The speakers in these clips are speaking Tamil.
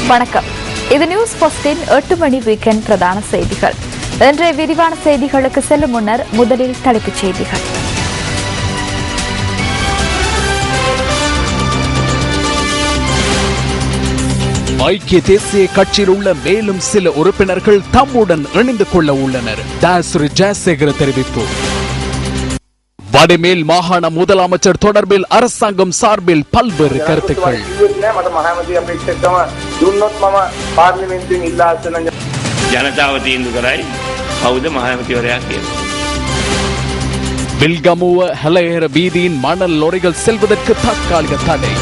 வணக்கம். இது நியூஸ் போஸ்டின் 8 மணி வீக்கெண்ட் பிரதான செய்திகள். இன்றைய விரிவான செய்திகளுக்கு செல்லும் முன்னர் முதலில் தலைப்புச் செய்திகள். ஐக்கிய தேசிய கட்சியில் உள்ள மேலும் சில உறுப்பினர்கள் தம்முடன் இணைந்து கொள்ள உள்ளனர். தாசுரி ஜெயசேகர தெரிவிப்பு. வடமேல் மாகாண முதலமைச்சர் தொடர்பில் அரசாங்கம் சார்பில் பல்வேறு கருத்துக்கள். பில்கமுவ ஹெலஹெர வீதியின் மணல் லொரிகள் செல்வதற்கு தற்காலிக தடை.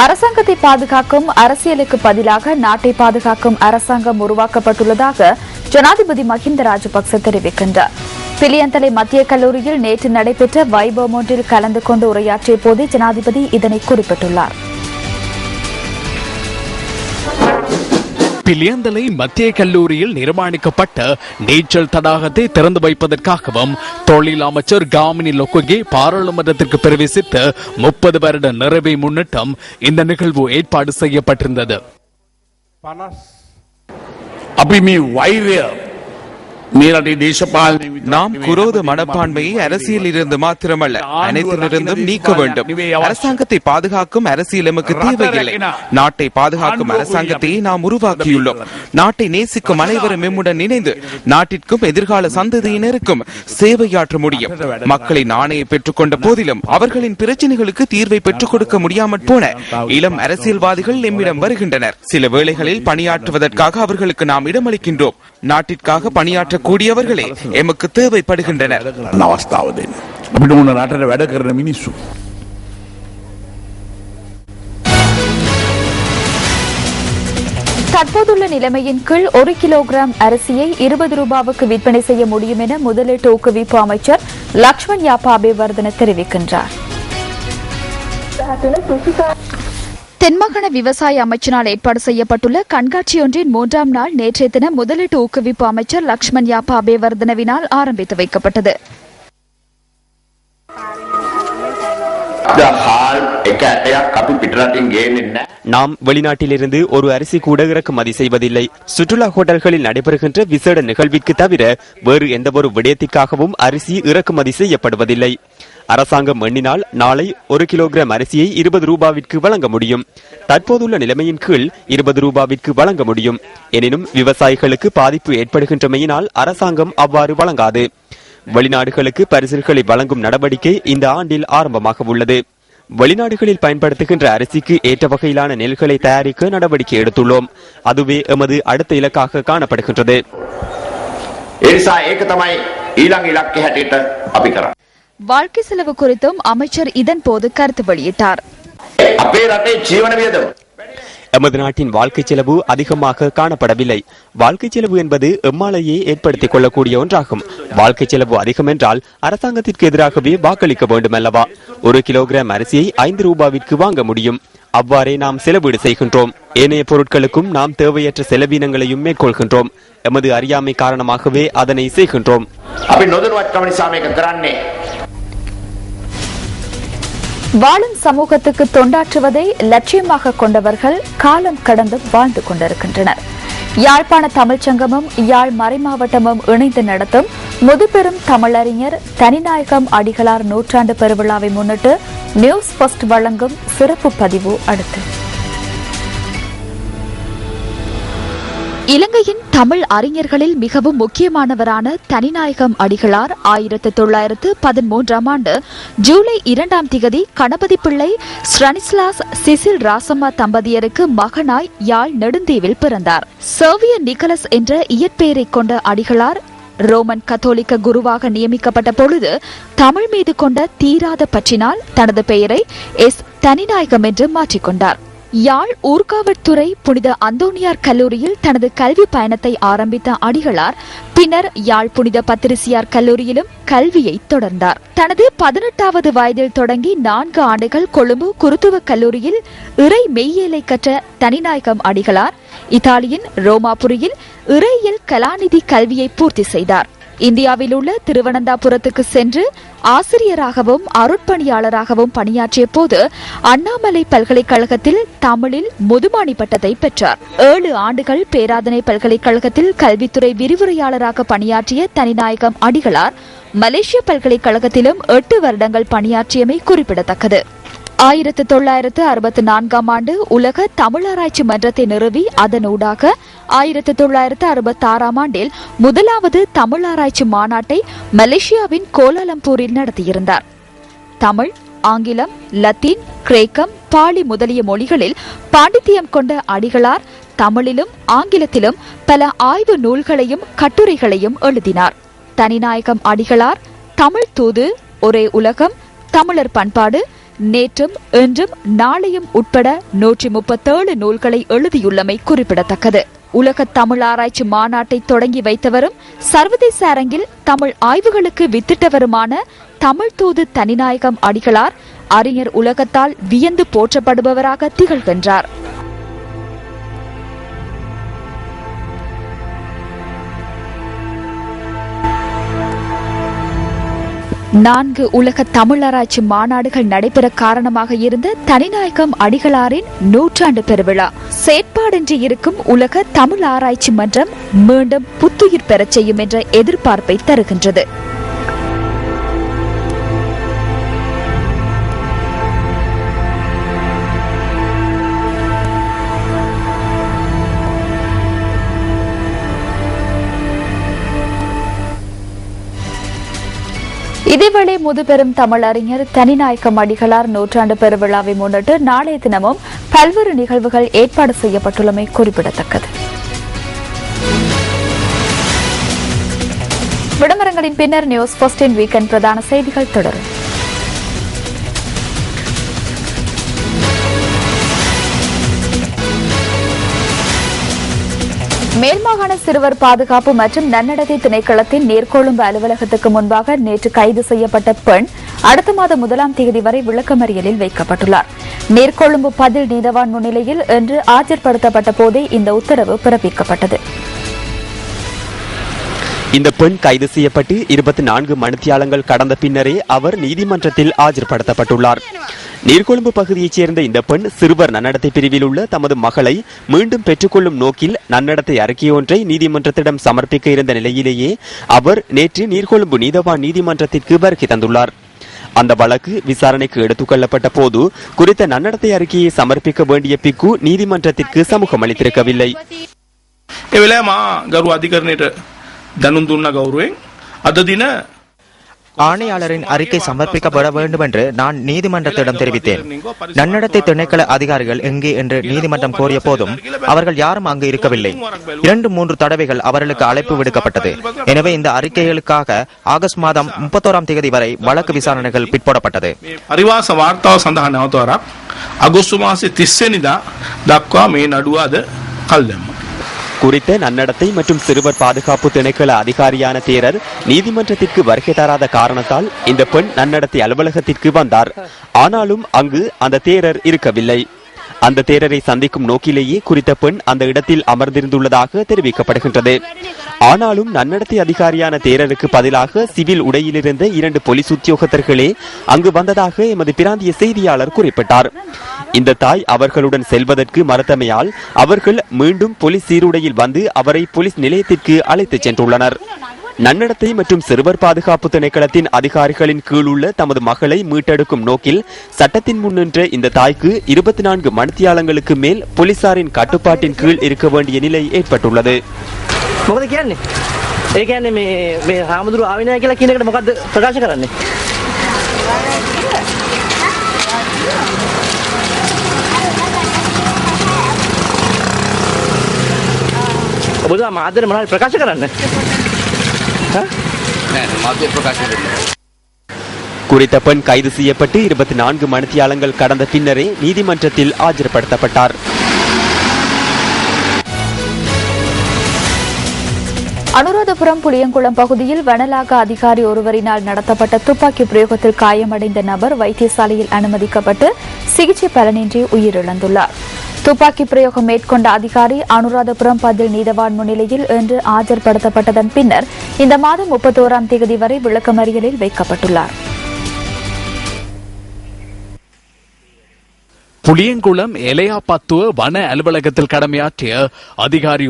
அரசாங்கத்தை பாதுகாக்கும் அரசியலுக்கு பதிலாக நாட்டை பாதுகாக்கும் அரசாங்கம் உருவாக்கப்பட்டுள்ளதாக ஜனாதிபதி மஹிந்த ராஜபக்ச தெரிவிக்கின்றார். பிலியந்தலை மத்திய கல்லூரியில் நேற்று நடைபெற்ற வைபவம் ஒன்றில் கலந்து கொண்டு உரையாற்றிய போது ஜனாதிபதி இதனை குறிப்பிட்டுள்ளார். பிலியந்தலை மத்திய கல்லூரியில் நிர்மாணிக்கப்பட்ட நீச்சல் தடாகத்தை திறந்து வைப்பதற்காகவும் தொழில் அமைச்சர் காமினி லொக்குகே பாராளுமன்றத்திற்கு பிரவேசித்து 30 வருட நிறைவை முன்னிட்டும் இந்த நிகழ்வு ஏற்பாடு செய்யப்பட்டிருந்தது. நாம் குரோத மனப்பான்மையை அரசியலில் இருந்து மாத்திரமல்ல அனைத்திலிருந்தும் நீக்க வேண்டும். அரசாங்கத்தை பாதுகாக்கும் அரசியல் எமக்கு தேவையில்லை. நாட்டை பாதுகாக்கும் அரசாங்கத்தை நாம் உருவாக்கியுள்ளோம். நாட்டை நேசிக்கும் அனைவரும் எம்முடன் இணைந்து நாட்டிற்கும் எதிர்கால சந்ததியினருக்கும் சேவையாற்ற முடியும். மக்களின் ஆணையை பெற்றுக் கொண்ட போதிலும் அவர்களின் பிரச்சனைகளுக்கு தீர்வை பெற்றுக் கொடுக்க முடியாமற் போன இளம் அரசியல்வாதிகள் எம்மிடம் வருகின்றனர். சில வேளைகளில் பணியாற்றுவதற்காக அவர்களுக்கு நாம் இடமளிக்கின்றோம். நாட்டிற்காக பணியாற்றக்கூடியவர்களே எமக்கு தேவைப்படுகின்றனர். தற்போதுள்ள நிலைமையின் கீழ் 1 கிலோகிராம் அரிசியை 20 ரூபாவுக்கு விற்பனை செய்ய முடியும் என முதலீட்டு ஊக்குவிப்பு அமைச்சர் லக்ஷ்மண் யாப்பா அபேவர்தன தெரிவிக்கின்றார். தென்மாகாண விவசாய அமைச்சினால் ஏற்பாடு செய்யப்பட்டுள்ள கண்காட்சியொன்றின் 3ஆம் நாள் நேற்றைய தினம் முதலீட்டு ஊக்குவிப்பு அமைச்சர் லக்ஷ்மண் யாப்பா அபேவர்தனவினால் ஆரம்பித்து வைக்கப்பட்டது. நாம் வெளிநாட்டிலிருந்து ஒரு அரிசி கூட இறக்குமதி செய்வதில்லை. சுற்றுலா ஹோட்டல்களில் நடைபெறுகின்ற விசேட நிகழ்விற்கு தவிர வேறு எந்த ஒரு விடயத்திற்காகவும் அரிசி இறக்குமதி செய்யப்படுவதில்லை. அரசாங்கம் எண்ணினால் நாளை 1 கிலோகிராம் அரிசியை 20 ரூபாவிற்கு வழங்க முடியும். தற்போதுள்ள நிலைமையின் கீழ் 20 ரூபாவிற்கு வழங்க முடியும். எனினும் விவசாயிகளுக்கு பாதிப்பு ஏற்படுகின்றமையினால் அரசாங்கம் அவ்வாறு வழங்காது. வெளிநாடுகளுக்கு பரிசில்களை வழங்கும் நடவடிக்கை இந்த ஆண்டில் ஆரம்பமாக உள்ளது. வெளிநாடுகளில் பயன்படுத்துகின்ற அரிசிக்கு ஏற்ற வகையிலான நெல்களை தயாரிக்க நடவடிக்கை எடுத்துள்ளோம். அதுவே எமது அடுத்த இலக்காக காணப்படுகின்றது. வாழ்க்கை செலவு குறித்தும் அமைச்சர் இதன் போது கருத்து வெளியிட்டார். எமது நாட்டின் வாழ்க்கை செலவு அதிகமாக காணப்படவில்லை. வாழ்க்கை செலவு என்பது எம்மாலேயே ஏற்படுத்திக் கொள்ளக்கூடிய ஒன்றாகும். வாழ்க்கை செலவு அதிகம் என்றால் அரசாங்கத்திற்கு எதிராகவே வாக்களிக்க வேண்டும் அல்லவா? 1 கிலோகிராம் அரிசியை 5 ரூபாவிற்கு வாங்க முடியும். அவ்வாறே நாம் செலவீடு செய்கின்றோம். ஏனைய பொருட்களுக்கும் நாம் தேவையற்ற செலவினங்களையும் மேற்கொள்கின்றோம். எமது அறியாமை காரணமாகவே அதனை செய்கின்றோம். வாழும் சமூகத்துக்கு தொண்டாற்றுவதை லட்சியமாக கொண்டவர்கள் காலம் கடந்து வாழ்ந்து கொண்டிருக்கின்றனர். யாழ்ப்பாண தமிழ்ச்சங்கமும் யாழ் மறைமாவட்டமும் இணைந்து நடத்தும் முதுபெரும் தமிழறிஞர் தனிநாயகம் அடிகளார் நூற்றாண்டு பெருவிழாவை முன்னிட்டு நியூஸ் போஸ்ட் வழங்கும் சிறப்பு பதிவு அடுத்து. இலங்கையின் தமிழ் அறிஞர்களில் மிகவும் முக்கியமானவரான தனிநாயகம் அடிகளார் 1913ஆம் ஆண்டு ஜூலை 2ஆம் திகதி கணபதி பிள்ளை ஸ்ரனிஸ்லாஸ் சிசில் ராசம்மா தம்பதியருக்கு மகனாய் யாழ் நெடுந்தீவில் பிறந்தார். சேவியர் நிக்கலஸ் என்ற இயற்பெயரை கொண்ட அடிகளார் ரோமன் கத்தோலிக்க குருவாக நியமிக்கப்பட்ட பொழுது தமிழ் மீது கொண்ட தீராத பற்றினால் தனது பெயரை தனிநாயகம் என்று மாற்றிக்கொண்டார். யாழ் ஊர்காவற்துறை புனித அந்தோனியார் கல்லூரியில் தனது கல்வி பயணத்தை ஆரம்பித்த அடிகளார் பின்னர் யாழ் புனித பத்திரிசியார் கல்லூரியிலும் கல்வியை தொடர்ந்தார். தனது 18வது வயதில் தொடங்கி 4 ஆண்டுகள் கொழும்பு குருத்துவ கல்லூரியில் இறை மெய்யியலை கற்ற தனிநாயகம் அடிகளார் இத்தாலியின் ரோமாபுரியில் இறையியல் கலாநிதி கல்வியை பூர்த்தி செய்தார். இந்தியாவில் உள்ள திருவனந்தாபுரத்துக்கு சென்று ஆசிரியராகவும் அருட்பணியாளராகவும் பணியாற்றிய போது அண்ணாமலை பல்கலைக்கழகத்தில் தமிழில் முதுமாணி பட்டத்தை பெற்றார். 7 ஆண்டுகள் பேராதனை பல்கலைக்கழகத்தில் கல்வித்துறை விரிவுரையாளராக பணியாற்றிய தனிநாயகம் அடிகளார் மலேசிய பல்கலைக்கழகத்திலும் 8 வருடங்கள் பணியாற்றியமை குறிப்பிடத்தக்கது. 1964 ஆண்டு உலக தமிழாராய்ச்சி மன்றத்தை நிறுவி அதனூடாக 1966 ஆண்டில் முதலாவது தமிழாராய்ச்சி மாநாட்டை மலேசியாவின் கோலாலம்பூரில் நடத்தியிருந்தார். தமிழ், ஆங்கிலம், லத்தீன், கிரேக்கம், பாலி முதலிய மொழிகளில் பாண்டித்தியம் கொண்ட அடிகளார் தமிழிலும் ஆங்கிலத்திலும் பல ஆய்வு நூல்களையும் கட்டுரைகளையும் எழுதினார். தனிநாயகம் அடிகளார் தமிழ் தூது, ஒரே உலகம், தமிழர் பண்பாடு, நேற்றும் இன்றும் நாளையும் உட்பட 137 நூல்களை எழுதியுள்ளமை குறிப்பிடத்தக்கது. உலக தமிழ் ஆராய்ச்சி மாநாட்டை தொடங்கி வைத்தவரும் சர்வதேச அரங்கில் தமிழ் ஆய்வுகளுக்கு வித்திட்டவருமான தமிழ் தூது தனிநாயகம் அடிகளார் அறிஞர் உலகத்தால் வியந்து போற்றப்படுபவராக திகழ்கின்றார். 4 உலக தமிழராய்ச்சி மாநாடுகள் நடைபெற காரணமாக இருந்த தனிநாயகம் அடிகளாரின் 100ஆண்டு பெருவிழா. செயற்பாடின்றி இருக்கும் உலக தமிழ் ஆராய்ச்சி மன்றம் மீண்டும் புத்துயிர் பெறச் செய்யும் என்ற எதிர்பார்ப்பை தருகின்றது. இதேவேளை முதுபெரும் தமிழறிஞர் தனிநாயகம் அடிகளார் 100ஆண்டு பெருவிழாவை முன்னிட்டு நாளைய தினமும் பல்வேறு நிகழ்வுகள் ஏற்பாடு செய்யப்பட்டுள்ளமை குறிப்பிடத்தக்கது. விளம்பரங்களின் பின்னர் நியூஸ் ஃபர்ஸ்டின் வீக்கெண்ட் பிரதான செய்திகள் தொடரும். மேல்மாகாண சிறுவர் பாதுகாப்பு மற்றும் நன்னடத்தை திணைக்களத்தின் நீர்கொழும்பு அலுவலகத்துக்கு முன்பாக நேற்று கைது செய்யப்பட்ட பெண் அடுத்த மாதம் 1ஆம் தேதி வரை விளக்கமறியலில் வைக்கப்பட்டுள்ளார். நீர்கொழும்பு பதில் நீதவான் முன்னிலையில் இன்று ஆஜர்படுத்தப்பட்ட போதே இந்த உத்தரவு பிறப்பிக்கப்பட்டது. இந்த பெண் கைது செய்யப்பட்டு 24 மணித்தியாலங்கள் கடந்த பின்னரே அவர் நீதிமன்றத்தில் ஆஜர்படுத்தப்பட்டுள்ளார். நீர்கொழும்பு பகுதியைச் சேர்ந்த இந்த பெண் சிறுவர் நன்னடத்தை பிரிவில் உள்ள தமது மகளை மீண்டும் பெற்றுக்கொள்ளும் நோக்கில் நன்னடத்தை அறிக்கையொன்றை நீதிமன்றத்திடம் சமர்ப்பிக்க இருந்த நிலையிலேயே அவர் நேற்று நீர்கொழும்பு நீதவான் நீதிமன்றத்திற்கு வருகை தந்துள்ளார். அந்த வழக்கு விசாரணைக்கு எடுத்துக் கொள்ளப்பட்ட போது குறித்த நன்னடத்தை அறிக்கையை சமர்ப்பிக்க வேண்டிய பிக்கு நீதிமன்றத்திற்கு சமூகம் அளித்திருக்கவில்லை. ஆணையாளரின் அறிக்கை சமர்ப்பிக்கப்பட வேண்டும் என்று நான் நீதிமன்றத்திடம் தெரிவித்தேன். நன்னடத்தை திணைக்கள அதிகாரிகள் எங்கே என்று நீதிமன்றம் கோரிய போதும் அவர்கள் யாரும் அங்கு இருக்கவில்லை. 2-3 தடவைகள் அவர்களுக்கு அழைப்பு விடுக்கப்பட்டது. எனவே இந்த அறிக்கைகளுக்காக ஆகஸ்ட் மாதம் 31ஆம் தேதி வரை வழக்கு விசாரணைகள் பிற்போடப்பட்டது. குறித்த நன்னடத்தை மற்றும் சிறுவர் பாதுகாப்பு திணைக்கள அதிகாரியான தேரர் நீதிமன்றத்திற்கு வருகை தராத காரணத்தால் இந்த பெண் நன்னடத்தை அலுவலகத்திற்கு வந்தார். ஆனாலும் அங்கு அந்த தேரர் இருக்கவில்லை. அந்த தேரரை சந்திக்கும் நோக்கிலேயே குறித்த பெண் அந்த இடத்தில் அமர்ந்திருந்துள்ளதாக தெரிவிக்கப்படுகின்றது. ஆனாலும் நன்னடத்தை அதிகாரியான தேரருக்கு பதிலாக சிவில் உடையிலிருந்த 2 போலீஸ் உத்தியோகத்தர்களே அங்கு வந்ததாக எமது பிராந்திய செய்தியாளர் குறிப்பிட்டார். இந்த தாய் அவர்களுடன் செல்வதற்கு மறுத்தமையால் அவர்கள் மீண்டும் போலீஸ் சீருடையில் வந்து அவரை போலீஸ் நிலையத்திற்கு அழைத்துச் சென்றுள்ளனர். நன்னடத்தை மற்றும் சிறுவர் பாதுகாப்பு திணைக்களத்தின் அதிகாரிகளின் கீழ் உள்ள தமது மகளை மீட்டெடுக்கும் நோக்கில் சட்டத்தின் முன் நின்ற இந்த தாய்க்கு 24 மணித்தியாலங்களுக்கு மேல் போலீசாரின் கட்டுப்பாட்டின் கீழ் இருக்க வேண்டிய நிலை ஏற்பட்டுள்ளது. குறித்த பெண் கைது செய்யப்பட்டு 24 மணித்தியாலங்கள் கடந்த பின்னரே நீதிமன்றத்தில் ஆஜர்படுத்தப்பட்டார். அனுராதபுரம் புளியங்குளம் பகுதியில் வனலாக அதிகாரி ஒருவரினால் நடத்தப்பட்ட துப்பாக்கி பிரயோகத்தில் காயமடைந்த நபர் வைத்தியசாலையில் அனுமதிக்கப்பட்டு சிகிச்சை பலனின்றி உயிரிழந்துள்ளார். துப்பாக்கி பிரயோகம் மேற்கொண்ட அதிகாரி அனுராதபுரம் பதில் நீதவான் முன்னிலையில் இன்று ஆஜர்படுத்தப்பட்டதன் பின்னர் இந்த மாதம் 31ஆம் தேதி வரை விளக்கமறியலில் வைக்கப்பட்டுள்ளார். புளியங்குளம் எலையாபத்துவ வன அலுவலகத்தில் கடமையாற்றிய அதிகாரி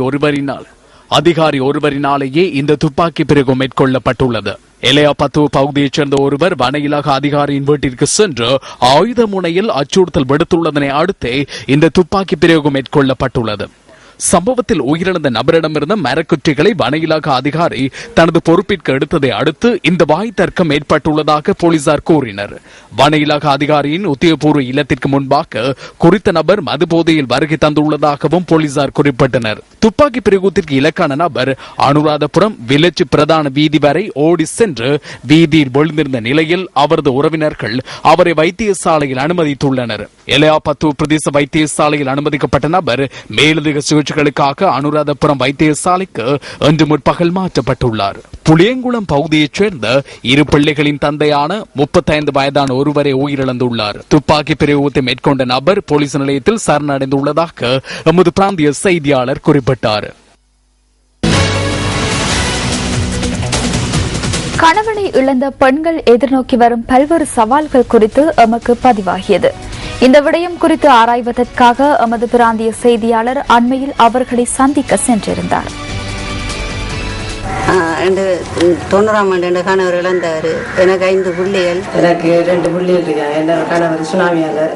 ஒருவரினாலேயே இந்த துப்பாக்கி பிரயோகம் மேற்கொள்ளப்பட்டுள்ளது. எலையாபத்துவ பகுதியைச் சேர்ந்த ஒருவர் வன இலாகா அதிகாரியின் வீட்டிற்கு சென்று ஆயுத முனையில் அச்சுறுத்தல் விடுத்துள்ளதனை அடுத்தே இந்த துப்பாக்கி பிரயோகம் மேற்கொள்ளப்பட்டுள்ளது. சம்பவத்தில் உயிரிழந்த நபரிடமிருந்த மரக்குற்றிகளை வன இலாகா அதிகாரி தனது பொறுப்பிற்கு எடுத்ததை அடுத்து இந்த வாய் தர்க்கம் ஏற்பட்டுள்ளதாக போலீசார் கூறினர். வன இலாகா அதிகாரியின் உத்தியோகபூர்வ இல்லத்திற்கு முன்பாக குறித்த நபர் மது போதையில் வருகை தந்துள்ளதாகவும் போலீசார் குறிப்பிட்டனர். துப்பாக்கி பிரயோகத்திற்கு இலக்கான நபர் அனுராதபுரம் வில்லேஜ் பிரதான வீதி வரை ஓடி சென்று வீதியில் விழுந்திருந்த நிலையில் அவரது உறவினர்கள் அவரை வைத்தியசாலையில் அனுமதித்துள்ளனர். எலையாபத்துவ பிரதேச வைத்தியசாலையில் அனுமதிக்கப்பட்ட நபர் மேலதிக சிகிச்சைகளுக்காக அனுராதபுரம் வைத்தியசாலைக்கு இன்று முற்பகல் மாற்றப்பட்டுள்ளார். புளியங்குளம் பகுதியைச் சேர்ந்த இரு பிள்ளைகளின் தந்தையான 35 வயதான ஒருவரை உயிரிழந்துள்ளார். துப்பாக்கி பிரயோகத்தை மேற்கொண்ட நபர் போலீஸ் நிலையத்தில் சரணடைந்துள்ளதாக எமது பிராந்திய செய்தியாளர் குறிப்பிட்டார். கணவனை இழந்த பெண்கள் எதிர்நோக்கி வரும் பல்வேறு சவால்கள் குறித்து எமக்கு பதிவாகியது. இந்த விடயம் குறித்து ஆராய்வதற்காக எமது பிராந்திய செய்தியாளர் அண்மையில் அவர்களை சந்திக்க சென்றிருந்தார். 90ஆம் ஆண்டு கணவர் இழந்தார். எனக்கு 5 பிள்ளைகள். எனக்கு 2 பிள்ளைகள் இருக்காங்க. என்னோட கணவர்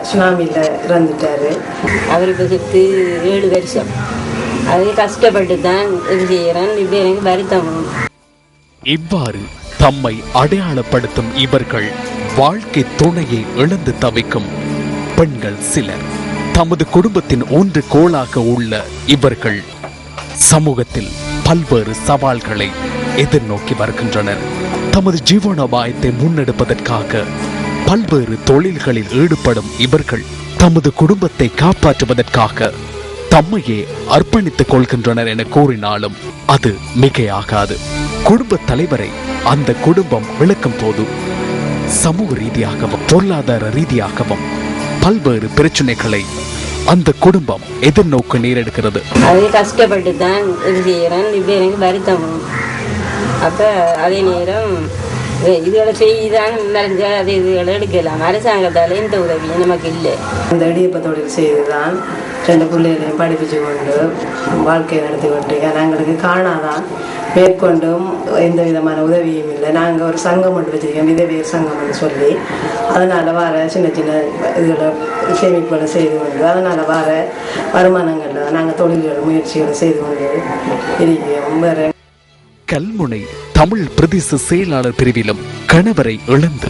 சுனாமியில் இறந்துட்டாரு. அவருக்கு சுற்றி 7 வருஷம். அது கஷ்டப்பட்டு தான் இது செய்கிறேன். இப்போ எனக்கு வருத்தம். இவ்வாறு தம்மை அடையாளப்படுத்தும் இவர்கள் வாழ்க்கை துணையை இழந்து தவிக்கும் பெண்கள் சிலர். தமது குடும்பத்தின் ஒன்று கோளாக உள்ள இவர்கள் சமூகத்தில் பல்வேறு சவால்களை எதிர்நோக்கி வருகின்றனர். தமது ஜீவனோபாயத்தை முன்னெடுப்பதற்காக பல்வேறு தொழில்களில் ஈடுபடும் இவர்கள் தமது குடும்பத்தை காப்பாற்றுவதற்காக தம்மையே அர்ப்பணித்துக் கொள்கின்றனர் என கூறினாலும் அது மிகையாகாது. குடும்ப தலைவரை அந்த குடும்பம் விளக்கும் போது சமூக ரீதியாகவும் பொருளாதார ரீதியாகவும் பல்வேறு பிரச்சனைகளை அந்த குடும்பம் எதிர்நோக்க நேரிடுகிறது. அது கஷ்டப்பட்டு தான் இது செய்கிறேன். இப்போ எனக்கு வருத்தம். அப்போ அதே நேரம் இதுகளை செய்தான் நிறைஞ்ச அது இதுகளை எடுக்கலாம். அரசாங்கத்தால் எந்த உதவியும் நமக்கு இல்லை. அந்த இடியப்ப தொழில் செய்து தான் 2 பிள்ளைகளையும் படிப்பிச்சு கொண்டு வாழ்க்கையை நடத்தி கொண்டு நாங்களுக்கு காணாதான் மேற்கொண்டும் எந்த விதமான உதவியும் இல்லை. நாங்கள் ஒரு சங்கம் ஒன்று வச்சுருக்கோம், விதவியர் சங்கம்னு சொல்லி. அதனால் வர சின்ன சின்ன இதில் சேமிப்புகளை செய்து கொண்டு அதனால் வர வருமானங்களில் நாங்கள் தொழில்கள் முயற்சிகளை செய்து கொண்டு இருக்கிறோம். வேறு கல்முனை தமிழ் பிரதேச செயலாளர் பிரிவிலும் கணவரை இழந்து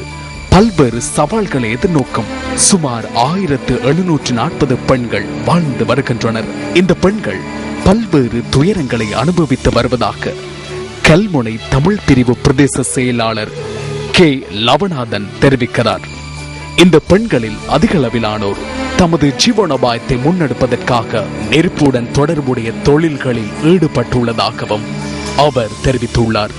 பல்வேறு சவால்களை எதிர்நோக்கும் சுமார் 1740 பெண்கள் வாழ்ந்து வருகின்றனர். இந்த பெண்கள் பல்வேறு துயரங்களை அனுபவித்து வருவதாக கல்முனை தமிழ் பிரிவு பிரதேச செயலாளர் கே லவநாதன் தெரிவிக்கிறார். இந்த பெண்களில் அதிகளவிலானோர் தமது ஜீவனோபாயத்தை முன்னெடுப்பதற்காக நெருப்புடன் தொடர்புடைய தொழில்களில் ஈடுபட்டுள்ளதாகவும் அவர் தெரிவித்துள்ளார்.